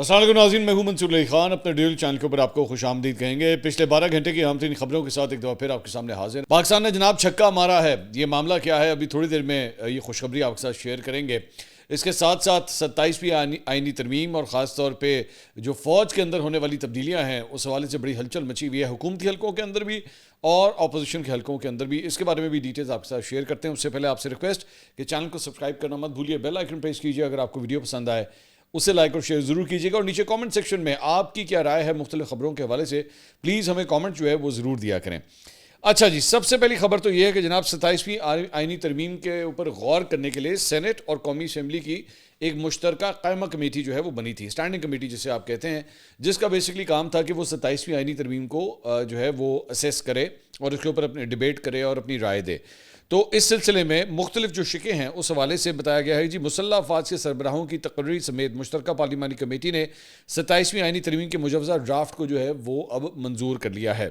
السلام علیکم ناظرین، میں ہوں منصور علی خان، اپنے ڈیل چینل کے اوپر آپ کو خوش آمدید کہیں گے۔ پچھلے 12 گھنٹے کی اہم ترین خبروں کے ساتھ ایک دفعہ پھر آپ کے سامنے حاضر۔ پاکستان نے جناب چھکا مارا ہے، یہ معاملہ کیا ہے ابھی تھوڑی دیر میں یہ خوشخبری آپ کے ساتھ شیئر کریں گے۔ اس کے ساتھ ساتھ 27ویں آئینی ترمیم اور خاص طور پہ جو فوج کے اندر ہونے والی تبدیلیاں ہیں اس حوالے سے بڑی ہلچل مچی ہوئی ہے، حکومتی حلقوں کے اندر بھی اور اپوزیشن کے حلقوں کے اندر بھی۔ اس کے بارے میں بھی ڈیٹیلز آپ کے ساتھ شیئر کرتے ہیں۔ اس سے پہلے آپ سے ریکویسٹ کہ چینل کو سبسکرائب کرنا مت بھولیے، بیل آئیکن پریس کیجیے اگر آپ کو ویڈیو پسند آئے، اسے لائک اور شیئر ضرور کیجیے گا، اور نیچے کامنٹ سیکشن میں آپ کی کیا رائے ہے مختلف خبروں کے حوالے سے پلیز ہمیں کامنٹ جو ہے وہ ضرور دیا کریں۔ اچھا جی، سب سے پہلی خبر تو یہ ہے کہ جناب 27ویں آئینی ترمیم کے اوپر غور کرنے کے لیے سینٹ اور قومی اسمبلی کی ایک مشترکہ قائمہ کمیٹی جو ہے وہ بنی تھی، اسٹینڈنگ کمیٹی جسے آپ کہتے ہیں، جس کا بیسکلی کام تھا کہ وہ 27ویں آئینی ترمیم کو جو ہے وہ اسیس کرے اور اس کے اوپر اپنے ڈیبیٹ کرے اور اپنی رائے دے۔ تو اس سلسلے میں مختلف جو شقیں ہیں اس حوالے سے بتایا گیا ہے جی، مسلح افواج کے سربراہوں کی تقرری سمیت مشترکہ پارلیمانی کمیٹی نے 27ویں آئینی ترمیم کے مجوزہ ڈرافٹ کو جو ہے وہ اب منظور کر لیا ہے۔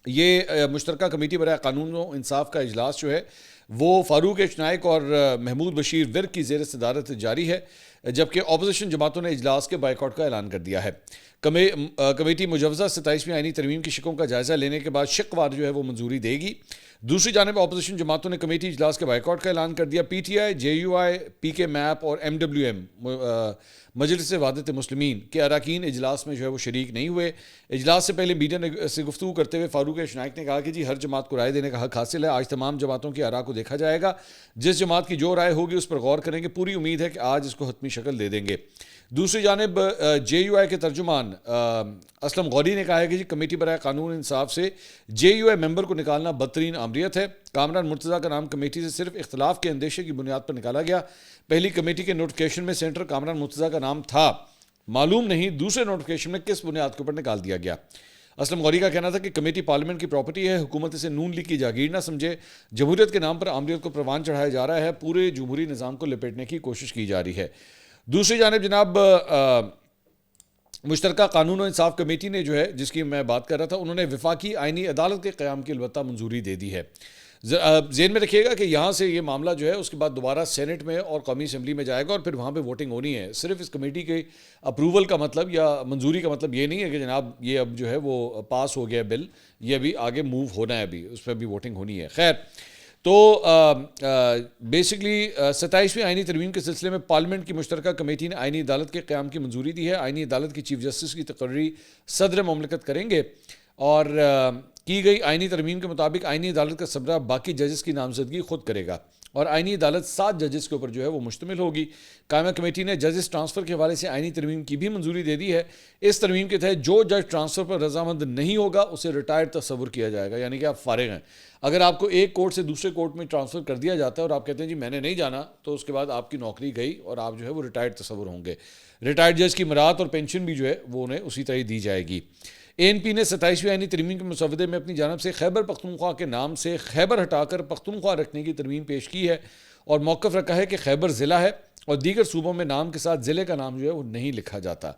یہ مشترکہ کمیٹی برائے قانون و انصاف کا اجلاس جو ہے وہ فاروق ایچ نائک اور محمود بشیر ورک کی زیر صدارت جاری ہے، جبکہ اپوزیشن جماعتوں نے اجلاس کے بائیکاٹ کا اعلان کر دیا ہے۔ کمیٹی مجوزہ 27ویں آئینی ترمیم کی شقوں کا جائزہ لینے کے بعد شق وار جو ہے وہ منظوری دے گی۔ دوسری جانب اپوزیشن جماعتوں نے کمیٹی اجلاس کے بائیکاٹ کا اعلان کر دیا۔ P T I, J you آئی، پی کے میپ اور ایم ڈبلیو ایم مجلس وحدت مسلمین کے اراکین اجلاس میں جو ہے وہ شریک نہیں ہوئے۔ اجلاس سے پہلے میڈیا سے گفتگو کرتے ہوئے فاروق ایچ نائک نے کہا کہ جی ہر جماعت کو رائے دینے کا حق حاصل ہے، آج تمام جماعتوں کی آراء کو دیکھا جائے گا، جس جماعت کی جو رائے ہوگی اس پر غور کریں گے، پوری امید ہے کہ آج اس کو حتمی شکل دے دیں گے۔ دوسری جانب جے یو آئی کے ترجمان اسلم غوری نے کہا ہے کہ جی کمیٹی برائے قانون انصاف سے جے یو آئی ممبر کو نکالنا بدترین آمریت ہے۔ کامران مرتضیٰ کا نام کمیٹی سے صرف اختلاف کے اندیشے کی بنیاد پر نکالا گیا۔ پہلی کمیٹی کے نوٹیفکیشن میں سینیٹر کامران مرتضیٰ کا نام تھا، معلوم نہیں دوسرے نوٹیفکیشن میں کس بنیاد کے اوپر نکال دیا گیا۔ اسلم غوری کا کہنا تھا کہ کمیٹی پارلیمنٹ کی پراپرٹی ہے، حکومت اسے نون لیگ کی جاگیر نہ سمجھے، جمہوریت کے نام پر آمریت کو پروان چڑھایا جا رہا ہے، پورے جمہوری نظام کو لپیٹنے کی کوشش کی جا رہی ہے۔ دوسری جانب جناب مشترکہ قانون و انصاف کمیٹی نے جو ہے جس کی میں بات کر رہا تھا، انہوں نے وفاقی آئینی عدالت کے قیام کی البتہ منظوری دے دی ہے۔ ذہن میں رکھیے گا کہ یہاں سے یہ معاملہ جو ہے اس کے بعد دوبارہ سینٹ میں اور قومی اسمبلی میں جائے گا اور پھر وہاں پہ ووٹنگ ہونی ہے۔ صرف اس کمیٹی کے اپروول کا مطلب یا منظوری کا مطلب یہ نہیں ہے کہ جناب یہ اب جو ہے وہ پاس ہو گیا بل، یہ ابھی آگے موو ہونا ہے، ابھی اس پہ بھی ووٹنگ ہونی ہے۔ خیر، تو بیسکلی 27ویں آئینی ترمیم کے سلسلے میں پارلیمنٹ کی مشترکہ کمیٹی نے آئینی عدالت کے قیام کی منظوری دی ہے۔ آئینی عدالت کی چیف جسٹس کی تقرری صدر مملکت کریں گے، اور کی گئی آئینی ترمیم کے مطابق آئینی عدالت کا سربراہ باقی ججز کی نامزدگی خود کرے گا، اور آئینی عدالت 7 ججز کے اوپر جو ہے وہ مشتمل ہوگی۔ قائمہ کمیٹی نے ججز ٹرانسفر کے حوالے سے آئینی ترمیم کی بھی منظوری دے دی ہے۔ اس ترمیم کے تحت جو جج ٹرانسفر پر رضامند نہیں ہوگا اسے ریٹائرڈ تصور کیا جائے گا، یعنی کہ آپ فارغ ہیں۔ اگر آپ کو ایک کورٹ سے دوسرے کورٹ میں ٹرانسفر کر دیا جاتا ہے اور آپ کہتے ہیں جی میں نے نہیں جانا، تو اس کے بعد آپ کی نوکری گئی اور آپ جو ہے وہ ریٹائرڈ تصور ہوں گے۔ ریٹائرڈ جج کی مراعات اور پینشن بھی جو ہے وہ انہیں اسی طرح دی جائے گی۔ اے این پی نے 27ویں آئینی ترمیم کے مسودے میں اپنی جانب سے خیبر پختونخوا کے نام سے خیبر ہٹا کر پختونخوا رکھنے کی ترمیم پیش کی ہے، اور موقف رکھا ہے کہ خیبر ضلع ہے اور دیگر صوبوں میں نام کے ساتھ ضلع کا نام جو ہے وہ نہیں لکھا جاتا۔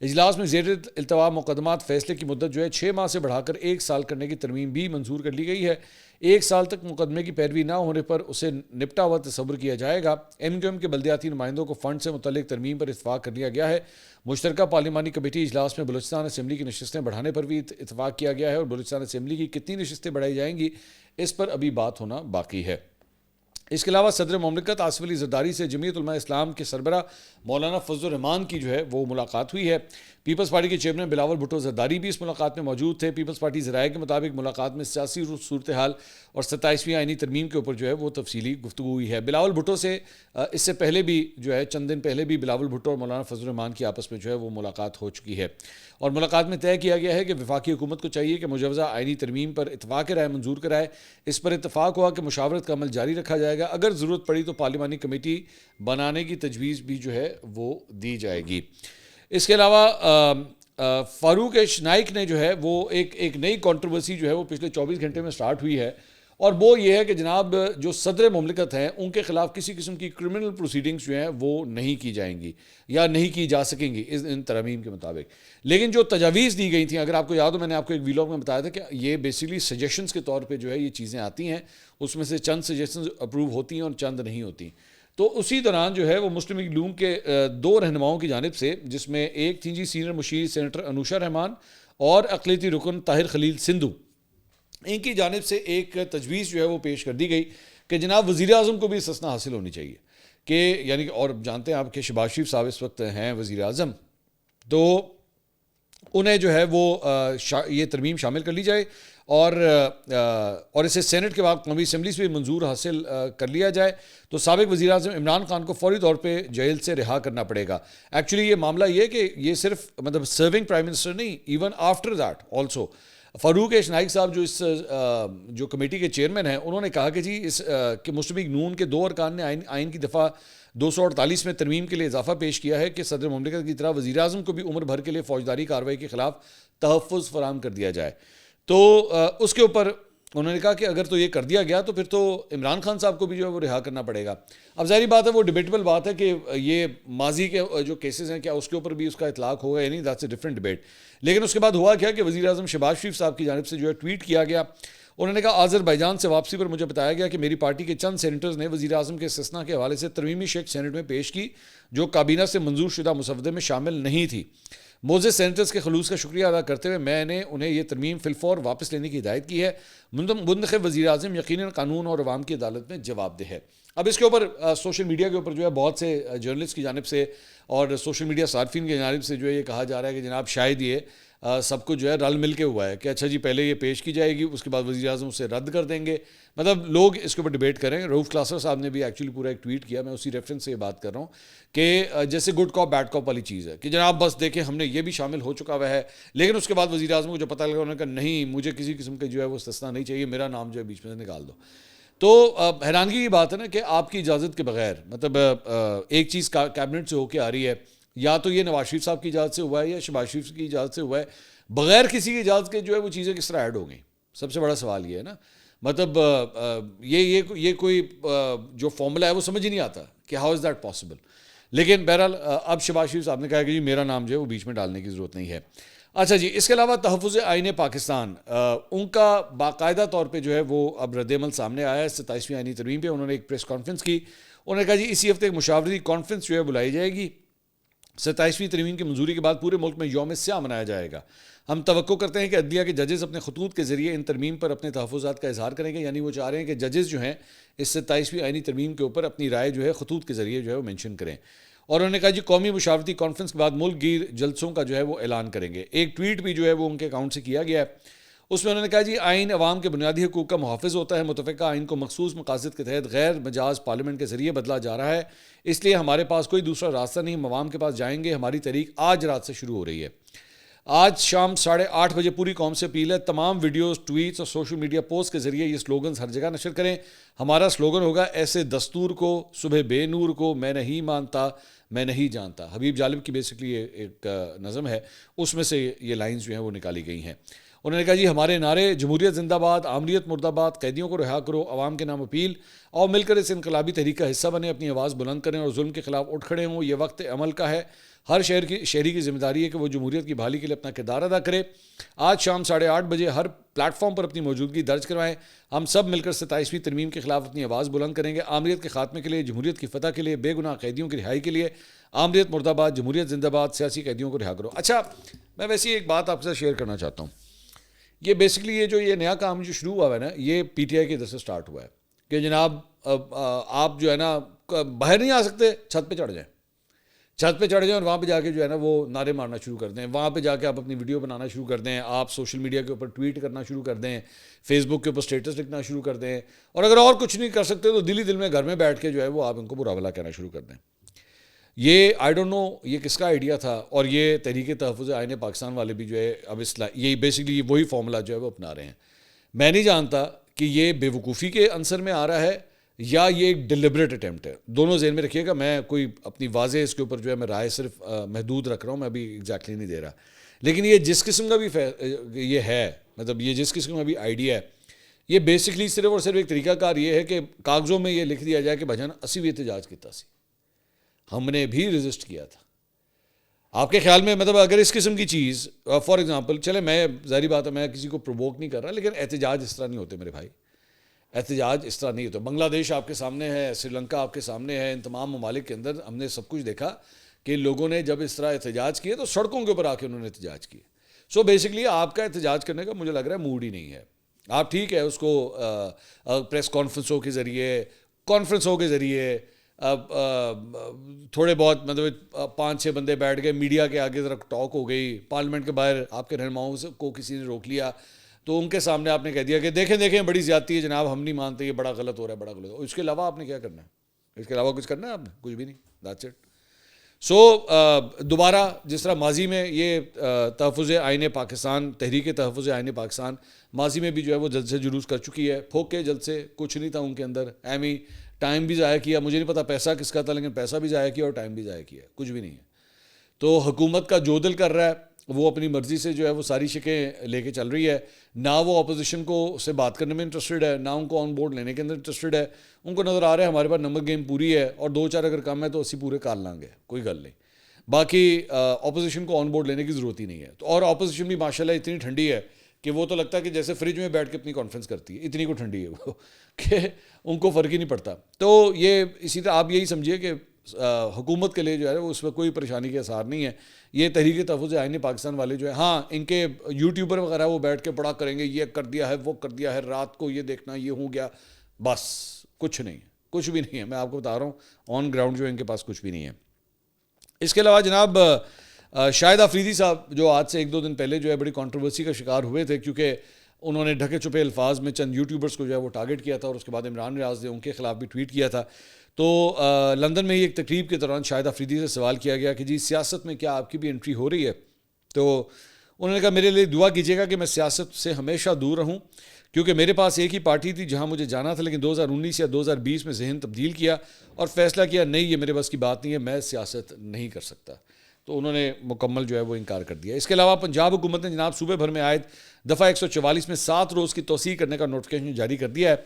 اجلاس میں زیر التوا مقدمات فیصلے کی مدت جو ہے 6 ماہ سے بڑھا کر 1 سال کرنے کی ترمیم بھی منظور کر لی گئی ہے۔ 1 سال تک مقدمے کی پیروی نہ ہونے پر اسے نپٹا ہوا تصور کیا جائے گا۔ ایم کیو ایم کے بلدیاتی نمائندوں کو فنڈ سے متعلق ترمیم پر اتفاق کر لیا گیا ہے۔ مشترکہ پارلیمانی کمیٹی اجلاس میں بلوچستان اسمبلی کی نشستیں بڑھانے پر بھی اتفاق کیا گیا ہے، اور بلوچستان اسمبلی کی کتنی نشستیں بڑھائی جائیں گی اس پر ابھی بات ہونا باقی ہے۔ اس کے علاوہ صدر مملکت آصف علی زرداری سے جمعیت علماء اسلام کے سربراہ مولانا فضل الرحمان کی جو ہے وہ ملاقات ہوئی ہے۔ پیپلز پارٹی کے چیئرمین بلاول بھٹو زرداری بھی اس ملاقات میں موجود تھے۔ پیپلز پارٹی ذرائع کے مطابق ملاقات میں سیاسی صورتحال اور 27ویں آئینی ترمیم کے اوپر جو ہے وہ تفصیلی گفتگو ہوئی ہے۔ بلاول بھٹو سے اس سے پہلے بھی جو ہے چند دن پہلے بھی بلاول بھٹو اور مولانا فضل الرحمان کی آپس میں جو ہے وہ ملاقات ہو چکی ہے، اور ملاقات میں طے کیا گیا ہے کہ وفاقی حکومت کو چاہیے کہ مجوزہ آئینی ترمیم پر اتفاق رائے منظور کرائے۔ اس پر اتفاق ہوا کہ مشاورت کا عمل جاری رکھا جائے گا، اگر ضرورت پڑی تو پارلیمانی کمیٹی بنانے کی تجویز بھی جو ہے وہ دی جائے گی۔ اس کے علاوہ فاروق ایچ نائک نے جو ہے وہ ایک نئی کنٹروورسی جو ہے وہ پچھلے 24 گھنٹے میں سٹارٹ ہوئی ہے، اور وہ یہ ہے کہ جناب جو صدر مملکت ہیں ان کے خلاف کسی قسم کی کرمنل پروسیڈنگز جو ہیں وہ نہیں کی جائیں گی یا نہیں کی جا سکیں گی ان ترامیم کے مطابق۔ لیکن جو تجاویز دی گئی تھیں، اگر آپ کو یاد ہو میں نے آپ کو ایک ویلاگ میں بتایا تھا کہ یہ بیسیکلی سجیشنز کے طور پہ جو ہے یہ چیزیں آتی ہیں، اس میں سے چند سجیشنز اپروو ہوتی ہیں اور چند نہیں ہوتی۔ تو اسی دوران جو ہے وہ مسلم لیگ نون کے دو رہنماؤں کی جانب سے، جس میں ایک تھیں جی سینئر مشیر سینیٹر انوشا رحمان اور اقلیتی رکن طاہر خلیل سندھو، ان کی جانب سے ایک تجویز جو ہے وہ پیش کر دی گئی کہ جناب وزیر اعظم کو بھی استثنا حاصل ہونی چاہیے کہ یعنی کہ، اور جانتے ہیں آپ کہ شہباز شریف صاحب اس وقت ہیں وزیر اعظم، تو انہیں جو ہے وہ یہ ترمیم شامل کر لی جائے اور اسے سینٹ کے بعد قومی اسمبلی سے بھی منظور حاصل کر لیا جائے تو سابق وزیر اعظم عمران خان کو فوری طور پہ جیل سے رہا کرنا پڑے گا. ایکچولی یہ معاملہ یہ کہ یہ صرف مطلب سرونگ پرائم منسٹر نہیں، ایون آفٹر دیٹ آلسو فاروق نائک صاحب جو اس جو کمیٹی کے چیئرمین ہیں، انہوں نے کہا کہ جی اس کہ مسلم لیگ نون کے دو ارکان نے آئین کی دفعہ 248 میں ترمیم کے لیے اضافہ پیش کیا ہے کہ صدر مملکت کی طرح وزیر اعظم کو بھی عمر بھر کے لیے فوجداری کارروائی کے خلاف تحفظ فراہم کر دیا جائے. تو اس کے اوپر انہوں نے کہا کہ اگر تو یہ کر دیا گیا تو پھر تو عمران خان صاحب کو بھی جو ہے وہ رہا کرنا پڑے گا. اب ظاہری بات ہے وہ ڈیبیٹیبل بات ہے کہ یہ ماضی کے جو کیسز ہیں کیا اس کے اوپر بھی اس کا اطلاق ہوگا یا نہیں، دیٹس اے ڈفرینٹ ڈبیٹ. لیکن اس کے بعد ہوا کیا کہ وزیر اعظم شہباز شریف صاحب کی جانب سے جو ہے ٹویٹ کیا گیا. انہوں نے کہا آذربائیجان سے واپسی پر مجھے بتایا گیا کہ میری پارٹی کے چند سینیٹرز نے وزیر اعظم کے استثنا کے حوالے سے ترمیمی شیک سینٹ میں پیش کی جو کابینہ سے منظور شدہ مسودے میں شامل نہیں تھی. موزے سینیٹرز کے خلوص کا شکریہ ادا کرتے ہوئے میں نے انہیں یہ ترمیم فی الفور واپس لینے کی ہدایت کی ہے. منتخب وزیر اعظم یقیناً قانون اور عوام کی عدالت میں جواب دہ ہے. اب اس کے اوپر سوشل میڈیا کے اوپر جو ہے بہت سے جرنلسٹ کی جانب سے اور سوشل میڈیا صارفین کی جانب سے جو ہے یہ کہا جا رہا ہے کہ جناب شاید یہ سب کچھ جو ہے رل مل کے ہوا ہے کہ اچھا جی پہلے یہ پیش کی جائے گی، اس کے بعد وزیر اعظم اسے رد کر دیں گے. مطلب لوگ اس کے اوپر ڈیبیٹ کریں. رؤف کلاسر صاحب نے بھی ایکچولی پورا ایک ٹویٹ کیا، میں اسی ریفرنس سے یہ بات کر رہا ہوں کہ جیسے گڈ کاپ بیڈ کاپ والی چیز ہے کہ جناب بس دیکھیں ہم نے یہ بھی شامل ہو چکا ہوا ہے، لیکن اس کے بعد وزیر اعظم کو جو پتہ لگا انہوں نے کہا نہیں مجھے کسی قسم کا جو ہے وہ استثنا نہیں چاہیے، میرا نام جو ہے بیچ میں سے نکال دو. تو حیرانگی کی بات ہے نا کہ آپ کی اجازت کے بغیر مطلب ایک چیز کیبنٹ سے ہو کے آ رہی ہے، یا تو یہ نواز شریف صاحب کی اجازت سے ہوا ہے یا شہباز شریف کی اجازت سے ہوا ہے، بغیر کسی کی اجازت کے جو ہے وہ چیزیں کس طرح ایڈ ہو گئیں. سب سے بڑا سوال یہ ہے نا، مطلب یہ کوئی جو فارمولا ہے وہ سمجھ ہی نہیں آتا کہ ہاؤ از دیٹ پاسبل. لیکن بہرحال اب شہباز شریف صاحب نے کہا کہ جی میرا نام جو ہے وہ بیچ میں ڈالنے کی ضرورت نہیں ہے. اچھا جی، اس کے علاوہ تحفظ آئین پاکستان ان کا باقاعدہ طور پہ جو ہے وہ اب رد عمل سامنے آیا ہے. 27ویں آئینی ترمیم پہ انہوں نے ایک پریس کانفرنس کی. انہوں نے کہا جی اسی ہفتے ایک مشاورتی کانفرنس جو ہے بلائی جائے گی. 27ویں ترمیم کی منظوری کے بعد پورے ملک میں یوم سیاہ منایا جائے گا. ہم توقع کرتے ہیں کہ عدلیہ کے ججز اپنے خطوط کے ذریعے ان ترمیم پر اپنے تحفظات کا اظہار کریں گے. یعنی وہ چاہ رہے ہیں کہ ججز جو ہیں اس 27ویں آئینی ترمیم کے اوپر اپنی رائے جو ہے خطوط کے ذریعے جو ہے وہ مینشن کریں. اور انہوں نے کہا جی قومی مشاورتی کانفرنس کے بعد ملک گیر جلسوں کا جو ہے وہ اعلان کریں گے. ایک ٹویٹ بھی جو ہے وہ ان کے اکاؤنٹ سے کیا گیا ہے. اس میں انہوں نے کہا جی آئین عوام کے بنیادی حقوق کا محافظ ہوتا ہے. متفقہ آئین کو مخصوص مقاصد کے تحت غیر مجاز پارلیمنٹ کے ذریعے بدلا جا رہا ہے، اس لیے ہمارے پاس کوئی دوسرا راستہ نہیں. ہم عوام کے پاس جائیں گے. ہماری تحریک آج رات سے شروع ہو رہی ہے. آج شام 8:30 بجے پوری قوم سے اپیل ہے تمام ویڈیوز، ٹویٹس اور سوشل میڈیا پوسٹ کے ذریعے یہ سلوگنز ہر جگہ نشر کریں. ہمارا سلوگن ہوگا ایسے دستور کو صبح بے نور کو میں نہیں مانتا میں نہیں جانتا. حبیب جالب کی بیسکلی یہ ایک نظم ہے، اس میں سے یہ لائنز جو ہیں وہ نکالی گئی ہیں. انہوں نے کہا جی ہمارے نعرے جمہوریت زندہ باد، آمریت مرد آباد، قیدیوں کو رہا کرو، عوام کے نام اپیل، اور مل کر اس انقلابی تحریک کا حصہ بنیں، اپنی آواز بلند کریں اور ظلم کے خلاف اٹھ کھڑے ہوں. یہ وقت عمل کا ہے. ہر شہری کی ذمہ داری ہے کہ وہ جمہوریت کی بحالی کے لیے اپنا کردار ادا کرے. آج شام 8:30 بجے ہر پلیٹ فارم پر اپنی موجودگی درج کروائیں. ہم سب مل کر 27ویں ترمیم کے خلاف اپنی آواز بلند کریں گے. آمریت کے خاتمے کے لیے، جمہوریت کی فتح کے لیے، بے گناہ قیدیوں کی رہائی کے لیے. آمریت مرد آباد، جمہوریت زندہ باد، سیاسی قیدیوں کو رہا کرو. اچھا میں ویسے ایک بات آپ کے ساتھ شیئر کرنا چاہتا ہوں. یہ بیسکلی یہ نیا کام جو شروع ہوا ہے نا، یہ پی ٹی آئی کی طرف سے سٹارٹ ہوا ہے کہ جناب آپ جو ہے نا باہر نہیں آ سکتے، چھت پہ چڑھ جائیں. چھت پہ چڑھ جائیں اور وہاں پہ جا کے جو ہے نا وہ نعرے مارنا شروع کر دیں. وہاں پہ جا کے آپ اپنی ویڈیو بنانا شروع کر دیں. آپ سوشل میڈیا کے اوپر ٹویٹ کرنا شروع کر دیں. فیس بک کے اوپر اسٹیٹس لکھنا شروع کر دیں. اور اگر اور کچھ نہیں کر سکتے تو دل میں گھر میں بیٹھ کے جو ہے وہ آپ ان کو برا بھلا کہنا شروع کر دیں. یہ آئی ڈونٹ نو یہ کس کا آئیڈیا تھا. اور یہ تحریک تحفظ آئین پاکستان والے بھی جو ہے اب یہی بیسکلی وہی فارمولا جو ہے وہ اپنا رہے ہیں. میں نہیں جانتا کہ یہ بے وقوفی کے عنصر میں آ رہا ہے یا یہ ایک ڈیلیبریٹ اٹیمپٹ ہے. دونوں ذہن میں رکھیے گا. میں کوئی اپنی واضح اس کے اوپر جو ہے میں رائے صرف محدود رکھ رہا ہوں، میں ابھی ایگزیکٹلی نہیں دے رہا. لیکن یہ جس قسم کا بھی یہ ہے، مطلب یہ جس قسم کا بھی آئیڈیا ہے، یہ بیسکلی صرف اور صرف ایک طریقہ کار یہ ہے کہ کاغذوں میں یہ لکھ دیا جائے کہ بھجن اسی بھی احتجاج کیتا سی، ہم نے بھی رجسٹ کیا تھا. آپ کے خیال میں مطلب اگر اس قسم کی چیز فار ایگزامپل، چلے میں ظاہری بات ہے میں کسی کو پرووک نہیں کر رہا، لیکن احتجاج اس طرح نہیں ہوتے میرے بھائی. احتجاج اس طرح نہیں ہوتا. بنگلہ دیش آپ کے سامنے ہے, سری لنکا آپ کے سامنے ہے, ان تمام ممالک کے اندر ہم نے سب کچھ دیکھا کہ لوگوں نے جب اس طرح احتجاج کیے تو سڑکوں کے اوپر آ کے انہوں نے احتجاج کیے. سو بیسکلی آپ کا احتجاج کرنے کا مجھے لگ رہا ہے موڈ ہی نہیں ہے. آپ ٹھیک ہے اس کو پریس کانفرنسوں کے ذریعے تھوڑے بہت مطلب 5-6 بندے بیٹھ گئے, میڈیا کے آگے ذرا ٹاک ہو گئی, پارلیمنٹ کے باہر آپ کے رہنماؤں کو کسی نے روک لیا تو ان کے سامنے آپ نے کہہ دیا کہ دیکھیں بڑی زیادتی ہے جناب, ہم نہیں مانتے, یہ بڑا غلط ہو رہا ہے, بڑا غلط. اس کے علاوہ آپ نے کیا کرنا ہے؟ اس کے علاوہ کچھ کرنا ہے آپ نے؟ کچھ بھی نہیں. That's it. سو دوبارہ جس طرح ماضی میں یہ تحفظ آئین پاکستان, تحریک تحفظ آئین پاکستان ماضی میں بھی جو ہے وہ جلد سے جلوس کر چکی ہے, پھونکے جلد سے, کچھ نہیں تھا ان کے اندر, ایمی ٹائم بھی ضائع کیا, مجھے نہیں پتا پیسہ کس کا تھا لیکن پیسہ بھی ضائع کیا اور ٹائم بھی ضائع کیا, کچھ بھی نہیں ہے. تو حکومت کا جو دل کر رہا ہے وہ اپنی مرضی سے جو ہے وہ ساری شکیں لے کے چل رہی ہے. نہ وہ اپوزیشن کو سے بات کرنے میں انٹرسٹڈ ہے, نہ ان کو آن بورڈ لینے کے اندر انٹرسٹڈ ہے. ان کو نظر آ رہا ہے ہمارے پاس نمبر گیم پوری ہے اور 2-4 اگر کم ہے تو 80 پورے کال لیں گے, کوئی گل نہیں. باقی اپوزیشن کو آن بورڈ لینے کی ضرورت ہی نہیں ہے. تو اور اپوزیشن بھی ماشاءاللہ اتنی ٹھنڈی ہے کہ وہ تو لگتا ہے کہ جیسے فریج میں بیٹھ کے اپنی کانفرنس کرتی ہے, اتنی کو ٹھنڈی ہے وہ کہ ان کو فرق ہی نہیں پڑتا. تو یہ اسی طرح آپ یہی سمجھیے کہ حکومت کے لیے جو ہے وہ اس میں کوئی پریشانی کے آثار نہیں ہے. یہ تحریک تحفظ آئین پاکستان والے جو ہے, ہاں ان کے یوٹیوبر وغیرہ وہ بیٹھ کے پڑا کریں گے, یہ کر دیا ہے, وہ کر دیا ہے, رات کو یہ دیکھنا, یہ ہو گیا, بس کچھ نہیں, کچھ بھی نہیں ہے. میں آپ کو بتا رہا ہوں آن گراؤنڈ جو ان کے پاس کچھ بھی نہیں ہے. اس کے علاوہ جناب شاہد آفریدی صاحب جو آج سے 1-2 دن پہلے جو ہے بڑی کنٹروورسی کا شکار ہوئے تھے کیونکہ انہوں نے ڈھکے چھپے الفاظ میں چند یوٹیوبرز کو جو ہے وہ ٹارگٹ کیا تھا اور اس کے بعد عمران ریاض نے ان کے خلاف بھی ٹویٹ کیا تھا. تو لندن میں ہی ایک تقریب کے دوران شاہد آفریدی سے سوال کیا گیا کہ جی سیاست میں کیا آپ کی بھی انٹری ہو رہی ہے؟ تو انہوں نے کہا میرے لیے دعا کیجیے گا کہ میں سیاست سے ہمیشہ دور رہوں کیونکہ میرے پاس ایک ہی پارٹی تھی جہاں مجھے جانا تھا, لیکن 2019 یا 2020 میں ذہن تبدیل کیا اور فیصلہ کیا نہیں یہ میرے بس کی بات نہیں ہے, میں سیاست نہیں کر سکتا. تو انہوں نے مکمل جو ہے وہ انکار کر دیا. اس کے علاوہ پنجاب حکومت نے جناب صوبے بھر میں عائد دفعہ 144 میں 7 روز کی توسیع کرنے کا نوٹیفکیشن جاری کر دیا ہے.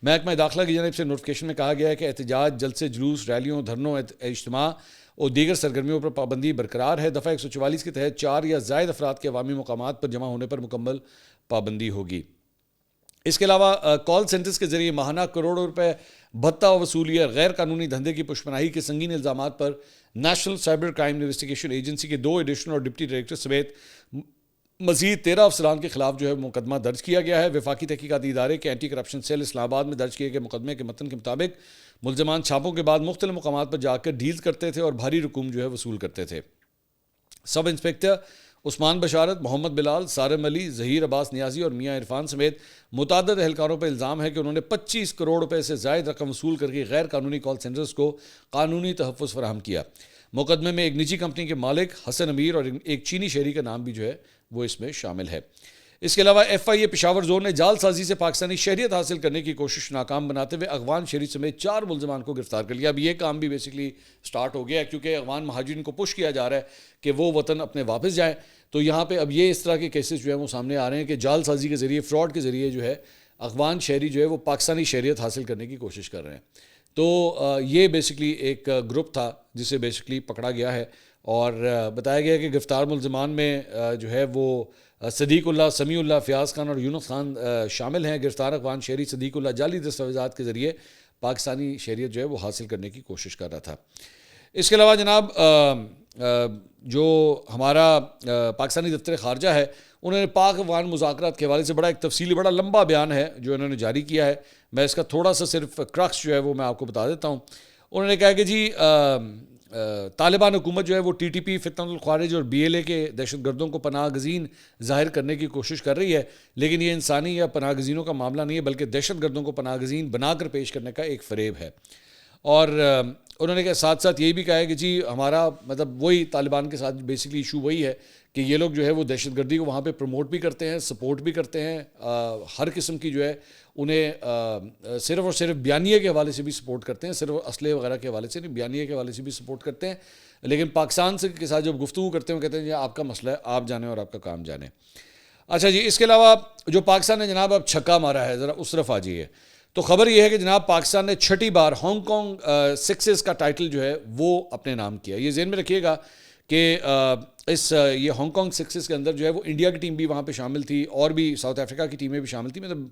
محکمہ داخلہ کی جانب سے نوٹیفکیشن میں کہا گیا ہے کہ احتجاج, جلسے جلوس, ریلیوں, دھرنوں, اجتماع اور دیگر سرگرمیوں پر پابندی برقرار ہے. دفعہ 144 کے تحت 4 یا زائد افراد کے عوامی مقامات پر جمع ہونے پر مکمل پابندی ہوگی. اس کے علاوہ کال سینٹرز کے ذریعے ماہانہ کروڑوں روپے بھتہ وصولی اور غیر قانونی دھندے کی پشپناہی کے سنگین الزامات پر national cyber crime investigation agency کے 2 ایڈیشنل اور ڈپٹی ڈائریکٹر سمیت مزید 13 افسران کے خلاف جو ہے مقدمہ درج کیا گیا ہے. وفاقی تحقیقاتی ادارے کے اینٹی کرپشن سیل اسلام آباد میں درج کیے گئے مقدمے کے متن کے مطابق ملزمان چھاپوں کے بعد مختلف مقامات پر جا کر ڈیل کرتے تھے اور بھاری رقوم جو ہے وصول کرتے تھے. سب انسپکٹر عثمان بشارت, محمد بلال, سارم علی, ظہیر عباس نیازی اور میاں عرفان سمیت متعدد اہلکاروں پر الزام ہے کہ انہوں نے 25 کروڑ روپے سے زائد رقم وصول کر کے غیر قانونی کال سینٹرز کو قانونی تحفظ فراہم کیا. مقدمے میں ایک نجی کمپنی کے مالک حسن امیر اور ایک چینی شہری کا نام بھی جو ہے وہ اس میں شامل ہے. اس کے علاوہ ایف آئی اے پشاور زون نے جعل سازی سے پاکستانی شہریت حاصل کرنے کی کوشش ناکام بناتے ہوئے افغان شہری سمیت 4 ملزمان کو گرفتار کر لیا. اب یہ کام بھی بیسکلی سٹارٹ ہو گیا ہے کیونکہ افغان مہاجرین کو پش کیا جا رہا ہے کہ وہ وطن اپنے واپس جائیں. تو یہاں پہ اب یہ اس طرح کے کیسز جو ہیں وہ سامنے آ رہے ہیں کہ جعل سازی کے ذریعے, فراڈ کے ذریعے جو ہے افغان شہری جو ہے وہ پاکستانی شہریت حاصل کرنے کی کوشش کر رہے ہیں. تو یہ بیسکلی ایک گروپ تھا جسے بیسکلی پکڑا گیا ہے اور بتایا گیا کہ گرفتار ملزمان میں جو ہے وہ صدیق اللہ, سمیع اللہ, فیاض خان اور یونس خان شامل ہیں. گرفتار افغان شہری صدیق اللہ جعلی دستاویزات کے ذریعے پاکستانی شہریت جو ہے وہ حاصل کرنے کی کوشش کر رہا تھا. اس کے علاوہ جناب جو ہمارا پاکستانی دفتر خارجہ ہے انہوں نے پاک افغان مذاکرات کے حوالے سے بڑا ایک تفصیلی بڑا لمبا بیان ہے جو انہوں نے جاری کیا ہے. میں اس کا تھوڑا سا صرف کرکس جو ہے وہ میں آپ کو بتا دیتا ہوں. انہوں نے کہا کہ جی طالبان حکومت جو ہے وہ ٹی ٹی پی, فتنۃ الخوارج اور بی ایل اے کے دہشت گردوں کو پناہ گزین ظاہر کرنے کی کوشش کر رہی ہے, لیکن یہ انسانی یا پناہ گزینوں کا معاملہ نہیں ہے بلکہ دہشت گردوں کو پناہ گزین بنا کر پیش کرنے کا ایک فریب ہے. اور انہوں نے کہا ساتھ ساتھ یہی بھی کہا ہے کہ جی ہمارا مطلب وہی طالبان کے ساتھ بیسکلی ایشو وہی ہے کہ یہ لوگ جو ہے وہ دہشت گردی کو وہاں پہ پروموٹ بھی کرتے ہیں, سپورٹ بھی کرتے ہیں, ہر قسم کی جو ہے انہیں صرف اور صرف بیانیے کے حوالے سے بھی سپورٹ کرتے ہیں, صرف اسلحے وغیرہ کے حوالے سے نہیں, بیانیے کے حوالے سے بھی سپورٹ کرتے ہیں. لیکن پاکستان سے کے ساتھ جب گفتگو کرتے ہیں وہ کہتے ہیں یہ آپ کا مسئلہ ہے, آپ جانیں اور آپ کا کام جانیں. اچھا جی, اس کے علاوہ جو پاکستان نے جناب اب چھکا مارا ہے, ذرا اس طرف آ جائیے. تو خبر یہ ہے کہ جناب پاکستان نے 6ٹھی بار ہانگ کانگ سکسز کا ٹائٹل جو ہے وہ اپنے نام کیا. یہ ذہن میں رکھیے گا کہ اس یہ ہانگ کانگ سکسز کے اندر جو ہے وہ انڈیا کی ٹیم بھی وہاں پہ شامل تھی اور بھی ساؤتھ افریقہ کی ٹیمیں بھی شامل تھیں، مطلب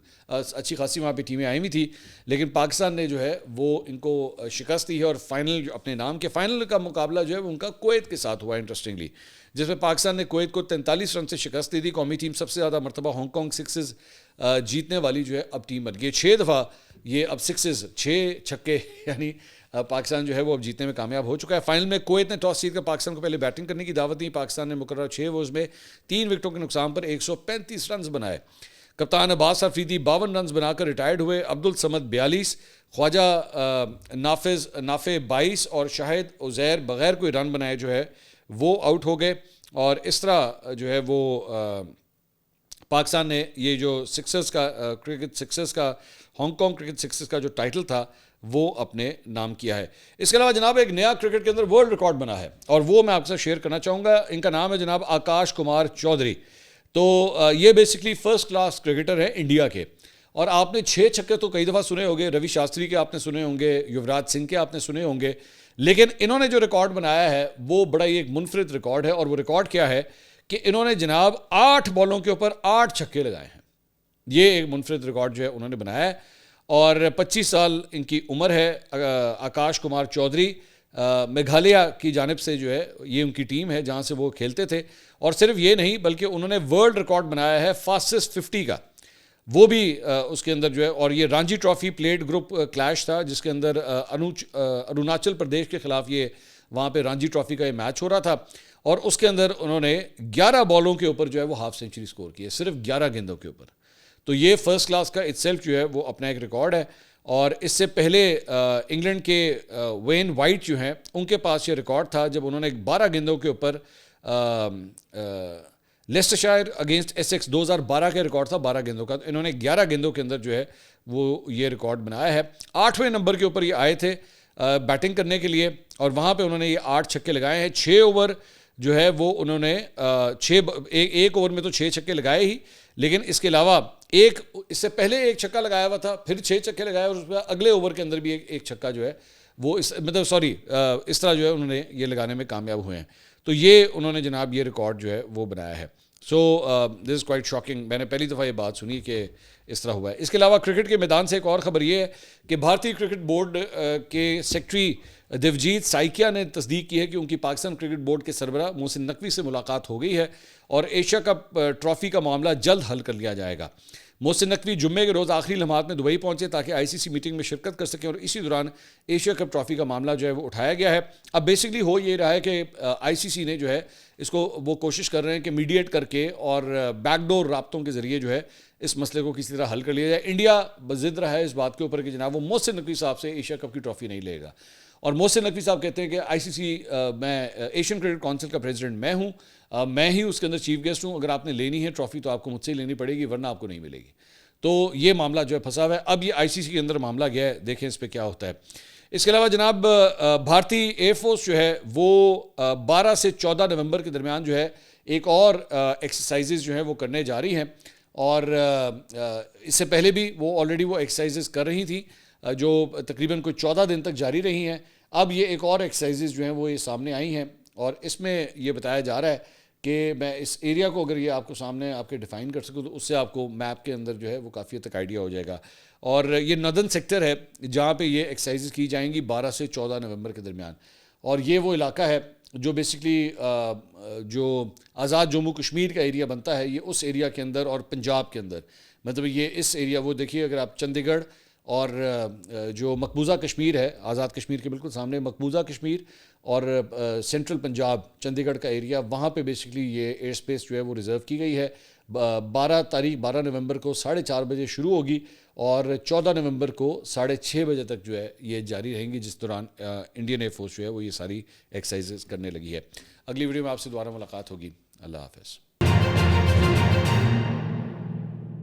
اچھی خاصی وہاں پہ ٹیمیں آئی ہوئی تھی، لیکن پاکستان نے جو ہے وہ ان کو شکست دی ہے اور فائنل جو اپنے نام کے فائنل کا مقابلہ جو ہے وہ ان کا کویت کے ساتھ ہوا انٹرسٹنگلی، جس میں پاکستان نے کویت کو 43 رن سے شکست دی تھی۔ قومی ٹیم سب سے زیادہ مرتبہ ہانگ کانگ سکسز جیتنے والی جو ہے اب ٹیم بن گئی، 6 دفعہ یہ اب سکسز 6 چھکے یعنی پاکستان جو ہے وہ اب جیتنے میں کامیاب ہو چکا ہے۔ فائنل میں کویت نے ٹاس جیت کر پاکستان کو پہلے بیٹنگ کرنے کی دعوت دی، پاکستان نے مقررہ 6 اوورز میں 3 وکٹوں کے نقصان پر 135 رنز بنائے۔ کپتان عباس افریدی 52 رنز بنا کر ریٹائرڈ ہوئے، عبدالصمد 42، خواجہ نافع 22 اور شاہد عزیر بغیر کوئی رن بنائے جو ہے وہ آؤٹ ہو گئے، اور اس طرح جو ہے وہ پاکستان نے یہ جو سکسرز کا کرکٹ سکسرز کا ہانگ کانگ کرکٹ سکسرز کا جو ٹائٹل تھا وہ اپنے نام کیا ہے۔ اس کے علاوہ جناب ایک نیا کرکٹ کے اندر ورلڈ ریکارڈ بنا ہے اور وہ میں آپ کے ساتھ شیئر کرنا چاہوں گا۔ ان کا نام ہے جناب آکاش کمار چودھری۔ تو یہ بیسکلی فرسٹ کلاس کرکٹر ہیں انڈیا کے، اور آپ نے 6 چھکے تو کئی دفعہ سنے ہوں گے، روی شاستری کے آپ نے سنے ہوں گے، یوراج سنگھ کے آپ نے سنے ہوں گے، لیکن انہوں نے جو ریکارڈ بنایا ہے وہ بڑا ہی ایک منفرد ریکارڈ ہے، اور وہ ریکارڈ کیا ہے کہ انہوں نے جناب 8 بالوں کے اوپر 8 چھکے لگائے ہیں۔ یہ ایک منفرد ریکارڈ جو ہے انہوں نے بنایا ہے، اور 25 سال ان کی عمر ہے۔ آکاش کمار چودھری میگھالیہ کی جانب سے جو ہے یہ ان کی ٹیم ہے جہاں سے وہ کھیلتے تھے، اور صرف یہ نہیں بلکہ انہوں نے ورلڈ ریکارڈ بنایا ہے فاسٹسٹ 50 کا، وہ بھی اس کے اندر جو ہے، اور یہ Ranji trophy plate group clash تھا جس کے اندر اروناچل پردیش کے خلاف یہ وہاں پہ رانجی ٹرافی کا یہ میچ ہو رہا تھا، اور اس کے اندر انہوں نے 11 بالوں کے اوپر جو ہے وہ ہاف سینچری سکور کی ہے، صرف 11 گیندوں کے اوپر۔ تو یہ فرسٹ کلاس کا اٹ سیلف جو ہے وہ اپنا ایک ریکارڈ ہے، اور اس سے پہلے انگلینڈ کے وین وائٹ جو ہیں ان کے پاس یہ ریکارڈ تھا جب انہوں نے 12 گیندوں کے اوپر لیسٹرشائر اگینسٹ ایسیکس 2012 کا ریکارڈ تھا 12 گیندوں کا، انہوں نے 11 گیندوں کے اندر جو ہے وہ یہ ریکارڈ بنایا ہے۔ 8ویں نمبر کے اوپر یہ آئے تھے بیٹنگ کرنے کے لیے، اور وہاں پہ انہوں نے یہ 8 چھکے لگائے ہیں۔ 6 اوور جو ہے وہ انہوں نے ایک اوور میں تو 6 چھکے لگائے ہی، لیکن اس کے علاوہ اس سے پہلے ایک چھکا لگایا ہوا تھا، پھر 6 چھکے لگائے، اور اس کے اگلے اوور کے اندر بھی ایک چھکا جو ہے وہ اس طرح جو ہے انہوں نے یہ لگانے میں کامیاب ہوئے ہیں۔ تو یہ انہوں نے جناب یہ ریکارڈ جو ہے وہ بنایا ہے۔ سو دس از کوائٹ شاکنگ، میں نے پہلی دفعہ یہ بات سنی کہ اس طرح ہوا ہے۔ اس کے علاوہ کرکٹ کے میدان سے ایک اور خبر یہ ہے کہ بھارتی کرکٹ بورڈ کے سیکرٹری دیوجیت سائکیا نے تصدیق کی ہے کہ ان کی پاکستان کرکٹ بورڈ کے سربراہ محسن نقوی سے ملاقات ہو گئی ہے، اور ایشیا کپ ٹرافی کا معاملہ جلد حل کر لیا جائے گا۔ محسن نقوی جمعے کے روز آخری لمحات میں دبئی پہنچے تاکہ آئی سی سی میٹنگ میں شرکت کر سکیں، اور اسی دوران ایشیا کپ ٹرافی کا معاملہ جو ہے وہ اٹھایا گیا ہے۔ اب بیسکلی ہو یہ رہا ہے کہ آئی سی سی نے جو ہے اس کو وہ کوشش کر رہے ہیں کہ میڈیٹ کر کے اور بیک ڈور رابطوں کے ذریعے جو ہے اس مسئلے کو کسی طرح حل کر لیا جائے۔ انڈیا ضد رہا ہے اس بات کے اوپر کہ جناب وہ محسن نقوی صاحب سے ایشیا کپ کی ٹرافی نہیں لے گا، اور محسن نقوی صاحب کہتے ہیں کہ آئی سی سی میں ایشین کرکٹ کونسل کا پریزیڈنٹ میں ہوں، میں ہی اس کے اندر چیف گیسٹ ہوں، اگر آپ نے لینی ہے ٹرافی تو آپ کو مجھ سے ہی لینی پڑے گی ورنہ آپ کو نہیں ملے گی۔ تو یہ معاملہ جو ہے پھنسا ہوا ہے، اب یہ آئی سی سی کے اندر معاملہ گیا ہے، دیکھیں اس پہ کیا ہوتا ہے۔ اس کے علاوہ جناب بھارتی ایئر فورس جو ہے وہ 12 سے 14 نومبر کے درمیان جو ہے ایک اور ایکسرسائزز جو ہیں وہ کرنے جا رہی ہیں، اور اس سے پہلے بھی وہ آلریڈی وہ ایکسرسائزز کر رہی تھیں جو تقریباً کوئی 14 دن تک جاری رہی ہیں۔ اب یہ ایک اور ایکسرسائزز جو ہیں وہ یہ سامنے آئی ہیں، اور اس میں یہ بتایا جا رہا ہے کہ میں اس ایریا کو اگر یہ آپ کو سامنے آپ کے ڈیفائن کر سکوں تو اس سے آپ کو میپ کے اندر جو ہے وہ کافی حد تک آئیڈیا ہو جائے گا، اور یہ ندن سیکٹر ہے جہاں پہ یہ ایکسرسائزز کی جائیں گی 12 سے 14 نومبر کے درمیان، اور یہ وہ علاقہ ہے جو بیسکلی جو آزاد جموں کشمیر کا ایریا بنتا ہے، یہ اس ایریا کے اندر اور پنجاب کے اندر، مطلب یہ اس ایریا وہ دیکھیے اگر آپ چندی گڑھ اور جو مقبوضہ کشمیر ہے آزاد کشمیر کے بالکل سامنے مقبوضہ کشمیر اور سینٹرل پنجاب چندی گڑھ کا ایریا، وہاں پہ بیسکلی یہ ایئر سپیس جو ہے وہ ریزرو کی گئی ہے۔ 12 نومبر کو 4:30 بجے شروع ہوگی اور 14 نومبر کو 6:30 بجے تک جو ہے یہ جاری رہیں گی، جس دوران انڈین ایئر فورس جو ہے وہ یہ ساری ایکسرسائزز کرنے لگی ہے۔ اگلی ویڈیو میں آپ سے دوبارہ ملاقات ہوگی۔ اللہ حافظ۔